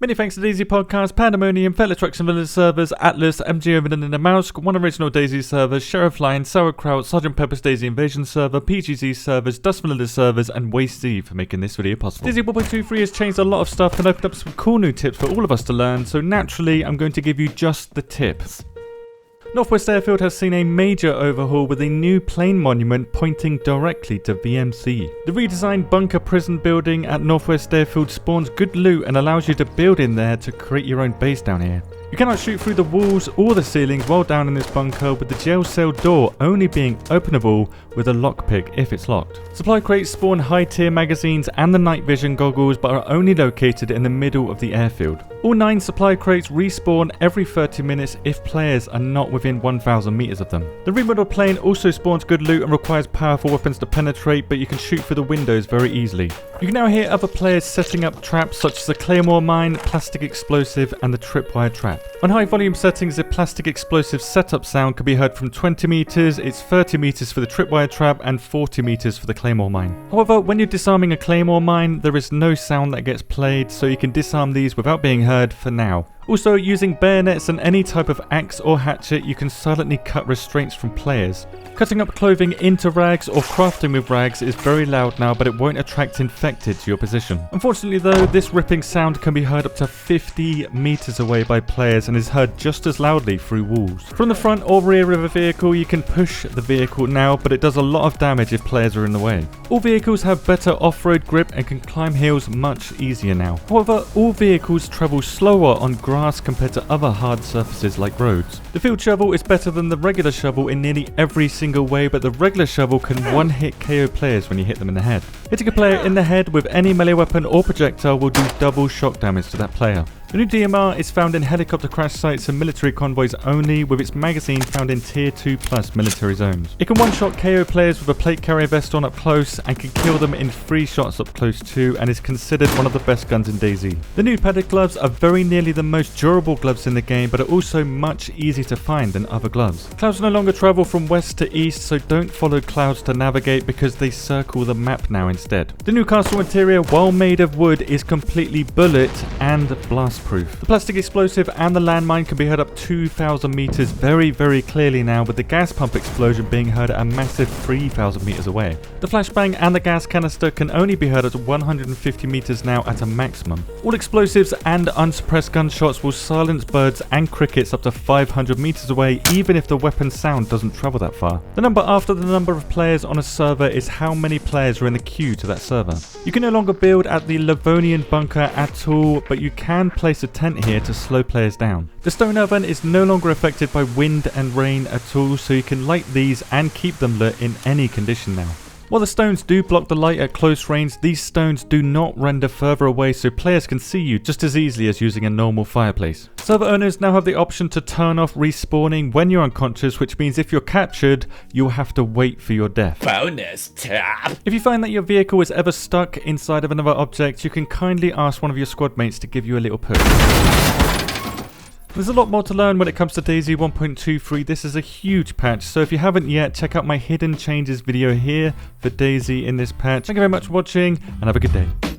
Many thanks to DayZ Podcast, Pandemonium, Fellow Trucks and Village servers, Atlas, MG Overland and the Mouse, one original DayZ server, Sheriff Lion, Sauerkraut, Sgt. Pepper's DayZ Invasion server, PGZ servers, Dust Vanilla servers, and WayZ for making this video possible. DayZ 1.23 has changed a lot of stuff and opened up some cool new tips for all of us to learn, so naturally I'm going to give you just the tips. Northwest Airfield has seen a major overhaul with a new plane monument pointing directly to VMC. The redesigned bunker prison building at Northwest Airfield spawns good loot and allows you to build in there to create your own base down here. You cannot shoot through the walls or the ceilings while down in this bunker, with the jail cell door only being openable with a lockpick if it's locked. Supply crates spawn high tier magazines and the night vision goggles, but are only located in the middle of the airfield. All 9 supply crates respawn every 30 minutes if players are not within 1,000 meters of them. The remodeled plane also spawns good loot and requires powerful weapons to penetrate, but you can shoot through the windows very easily. You can now hear other players setting up traps such as the claymore mine, plastic explosive and the tripwire trap. On high volume settings, the plastic explosive setup sound can be heard from 20 meters, it's 30 meters for the tripwire trap and 40 meters for the claymore mine. However, when you're disarming a claymore mine, there is no sound that gets played, so you can disarm these without being heard for now. Also, using bayonets and any type of axe or hatchet, you can silently cut restraints from players. Cutting up clothing into rags or crafting with rags is very loud now, but it won't attract infected to your position. Unfortunately though, this ripping sound can be heard up to 50 meters away by players and is heard just as loudly through walls. From the front or rear of a vehicle, you can push the vehicle now, but it does a lot of damage if players are in the way. All vehicles have better off-road grip and can climb hills much easier now. However, all vehicles travel slower on grass compared to other hard surfaces like roads. The field shovel is better than the regular shovel in nearly every single way, but the regular shovel can one-hit KO players when you hit them in the head. Hitting a player in the head with any melee weapon or projectile will do double shock damage to that player. The new DMR is found in helicopter crash sites and military convoys only, with its magazine found in tier 2+ military zones. It can one-shot KO players with a plate carrier vest on up close and can kill them in 3 shots up close too, and is considered one of the best guns in DayZ. The new padded gloves are very nearly the most durable gloves in the game, but are also much easier to find than other gloves. Clouds no longer travel from west to east, so don't follow clouds to navigate because they circle the map now instead. The new castle interior, while made of wood, is completely bullet and blast proof. The plastic explosive and the landmine can be heard up 2,000 meters very clearly now, with the gas pump explosion being heard at a massive 3,000 meters away. The flashbang and the gas canister can only be heard at 150 meters now at a maximum. All explosives and unsuppressed gunshots will silence birds and crickets up to 500 meters away, even if the weapon's sound doesn't travel that far. The number after the number of players on a server is how many players are in the queue to that server. You can no longer build at the Livonian bunker at all, but you can place a tent here to slow players down. The stone oven is no longer affected by wind and rain at all, so you can light these and keep them lit in any condition now. While the stones do block the light at close range, these stones do not render further away, so players can see you just as easily as using a normal fireplace. Server owners now have the option to turn off respawning when you're unconscious, which means if you're captured, you'll have to wait for your death. Bonus tap! If you find that your vehicle is ever stuck inside of another object, you can kindly ask one of your squad mates to give you a little push. There's a lot more to learn when it comes to DayZ 1.23. This is a huge patch, so if you haven't yet, check out my hidden changes video here for DayZ in this patch. Thank you very much for watching, and have a good day.